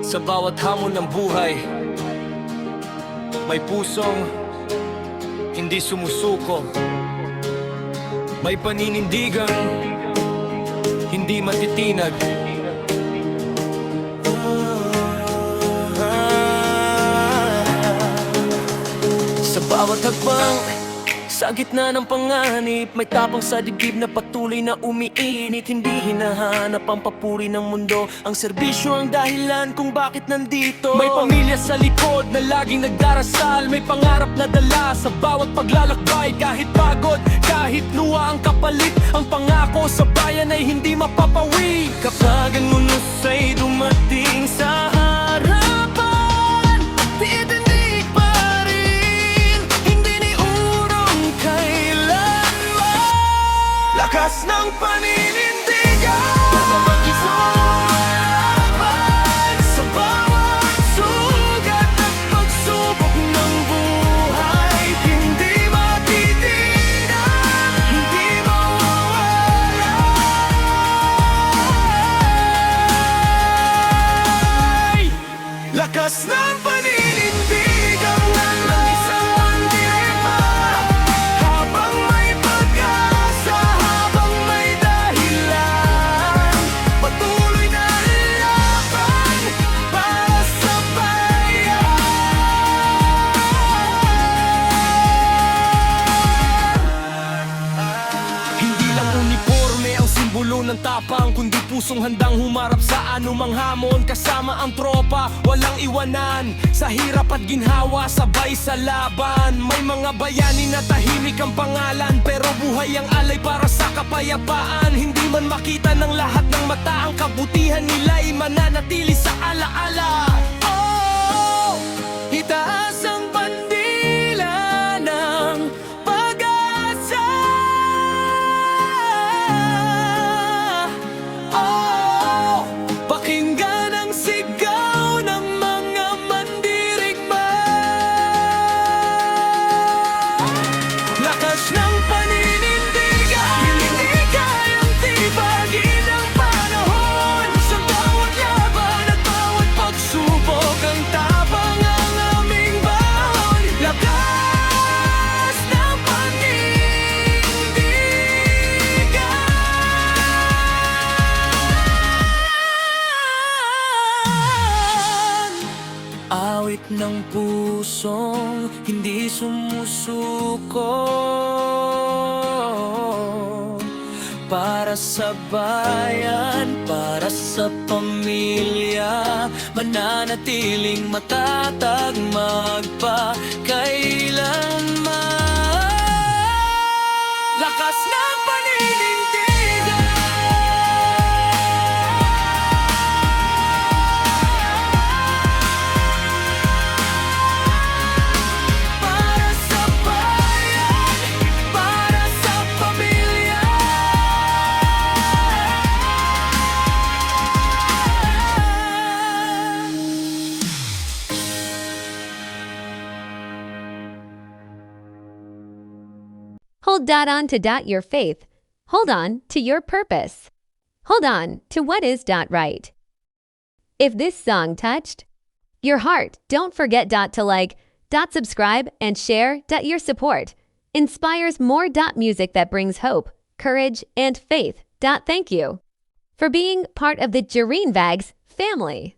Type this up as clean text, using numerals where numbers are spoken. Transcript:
Sa bawat hamon ng buhay, may pusong hindi sumusuko. May paninindigang hindi matitinag. Sa bawat hakbang, sa gitna ng panganib, may tapang sa dibdib na patuloy na umiinit. Hindi hinahanap ang papuri ng mundo, ang serbisyo ang dahilan kung bakit nandito. May pamilya sa likod na laging nagdarasal, may pangarap na dala sa bawat paglalakbay. Kahit pagod, kahit luha ang kapalit, ang pangako sa bayan ay hindi mapapawi. Kapag ang unos ay dumating sa harapan, titinig pa rin, hindi ni urong kailanman. Lakas ng paninindigan, sumalaban sa bawat sugat at pagsubok ng buhay. Hindi matitinag, hindi mawawala. Lakas ng paninindigan ng isang mandirigma. Habang may pag-asa, habang may dahilan, patuloy na laban para sa bayan. Hindi lang uniforme ang simbolo ng tapang, kundi pusong handang humarap sa anumang hamon. Kasama ang tropa, walang iwanan, sa hirap at ginhawa, sabay sa laban. May mga bayani na tahimik ang pangalan, pero buhay ang alay para sa kapayapaan. Hindi man makita ng lahat ng mata, ang kabutihan nila'y mananatili sa alaala. Oh, itaas ang bandila ng pag-asa. Oh, pakinggan ang sigaw ng mga mandirigma. Lakas ng paninindigan, hindi kayang tibagin ang panahon. Sa bawat laban at bawat pagsubok, ang tapang ang aming baon. Lakas ng panindigan. Awit ng pusong hindi sumusuko, para sa bayan, para sa pamilya, mananatiling matatag magpakailanman. Lakas ng paninindigan. Para sa bayan, para sa pamilya. Hold on to your faith. Hold on to your purpose. Hold on to what is right. If this song touched your heart, don't forget to like, subscribe, and share. Your support inspires more. Music that brings hope, courage, and faith. Thank you for being part of the Jareen Vags family.